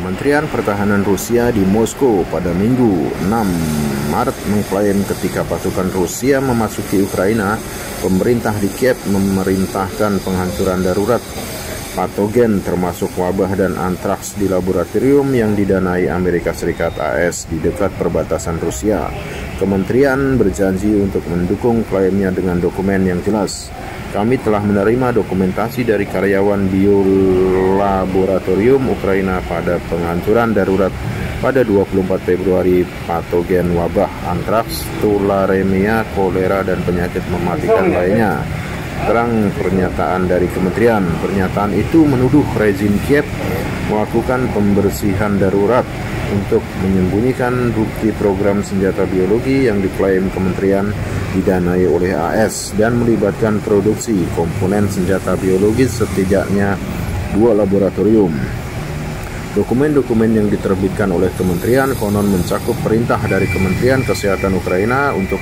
Kementerian Pertahanan Rusia di Moskow pada Minggu 6 Maret mengklaim ketika pasukan Rusia memasuki Ukraina, pemerintah di Kiev memerintahkan penghancuran darurat patogen termasuk wabah dan antraks di laboratorium yang didanai Amerika Serikat AS di dekat perbatasan Rusia. Kementerian berjanji untuk mendukung klaimnya dengan dokumen yang jelas. Kami telah menerima dokumentasi dari karyawan biolaboratorium Ukraina pada penghancuran darurat pada 24 Februari patogen wabah antraks, tularemia, kolera, dan penyakit mematikan lainnya. Terang pernyataan dari kementerian. Pernyataan itu menuduh rezim Kiev melakukan pembersihan darurat untuk menyembunyikan bukti program senjata biologi yang diklaim kementerian didanai oleh AS dan melibatkan produksi komponen senjata biologis setidaknya 2 laboratorium. Dokumen-dokumen yang diterbitkan oleh kementerian konon mencakup perintah dari Kementerian Kesehatan Ukraina untuk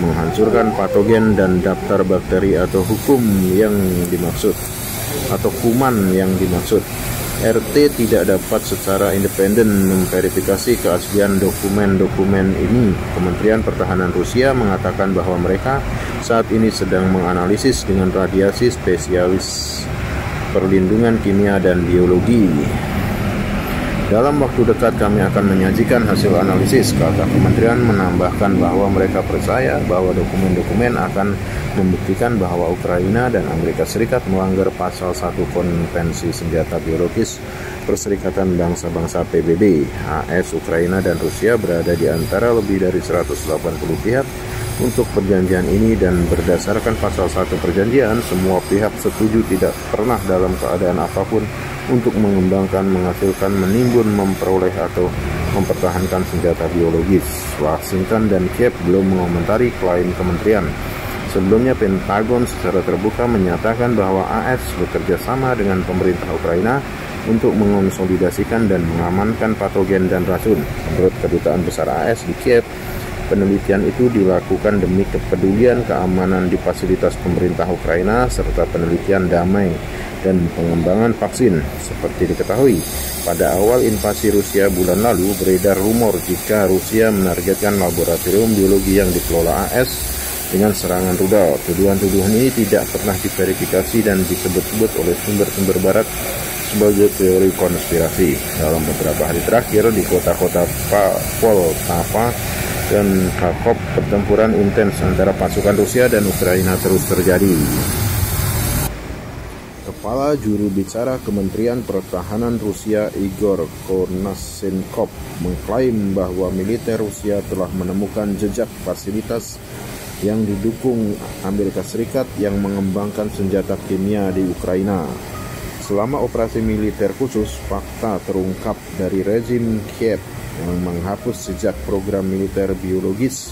menghancurkan patogen dan daftar bakteri atau hukum yang dimaksud atau kuman yang dimaksud. RT tidak dapat secara independen memverifikasi keaslian dokumen-dokumen ini. Kementerian Pertahanan Rusia mengatakan bahwa mereka saat ini sedang menganalisis dengan radiasi spesialis perlindungan kimia dan biologi. Dalam waktu dekat kami akan menyajikan hasil analisis, kata kementerian, menambahkan bahwa mereka percaya bahwa dokumen-dokumen akan membuktikan bahwa Ukraina dan Amerika Serikat melanggar pasal 1 Konvensi Senjata Biologis Perserikatan Bangsa-Bangsa PBB. AS, Ukraina, dan Rusia berada di antara lebih dari 180 pihak untuk perjanjian ini, dan berdasarkan pasal 1 perjanjian, semua pihak setuju tidak pernah dalam keadaan apapun untuk mengembangkan, menghasilkan, menimbun, memperoleh, atau mempertahankan senjata biologis. Washington dan Kiev belum mengomentari klaim kementerian. Sebelumnya, Pentagon secara terbuka menyatakan bahwa AS bekerja sama dengan pemerintah Ukraina untuk mengonsolidasikan dan mengamankan patogen dan racun. Menurut Kedutaan Besar AS di Kiev, penelitian itu dilakukan demi kepedulian keamanan di fasilitas pemerintah Ukraina serta penelitian damai dan pengembangan vaksin. Seperti diketahui, pada awal invasi Rusia bulan lalu beredar rumor jika Rusia menargetkan laboratorium biologi yang dikelola AS dengan serangan rudal. Tuduhan-tuduhan ini tidak pernah diverifikasi dan disebut-sebut oleh sumber-sumber barat sebagai teori konspirasi. Dalam beberapa hari terakhir di kota-kota Poltava dan Kharkov, pertempuran intens antara pasukan Rusia dan Ukraina terus terjadi. Kepala juru bicara Kementerian Pertahanan Rusia Igor Konashenkov mengklaim bahwa militer Rusia telah menemukan jejak fasilitas yang didukung Amerika Serikat yang mengembangkan senjata kimia di Ukraina. Selama operasi militer khusus, fakta terungkap dari rezim Kiev yang menghapus sejak program militer biologis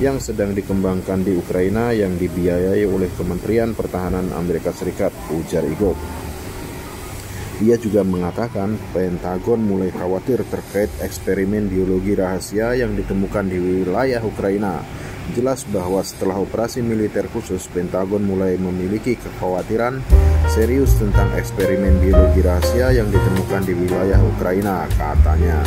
yang sedang dikembangkan di Ukraina yang dibiayai oleh Kementerian Pertahanan Amerika Serikat, ujar Igor. Ia juga mengatakan Pentagon mulai khawatir terkait eksperimen biologi rahasia yang ditemukan di wilayah Ukraina. Jelas bahwa setelah operasi militer khusus, Pentagon mulai memiliki kekhawatiran serius tentang eksperimen biologi rahasia yang ditemukan di wilayah Ukraina, katanya.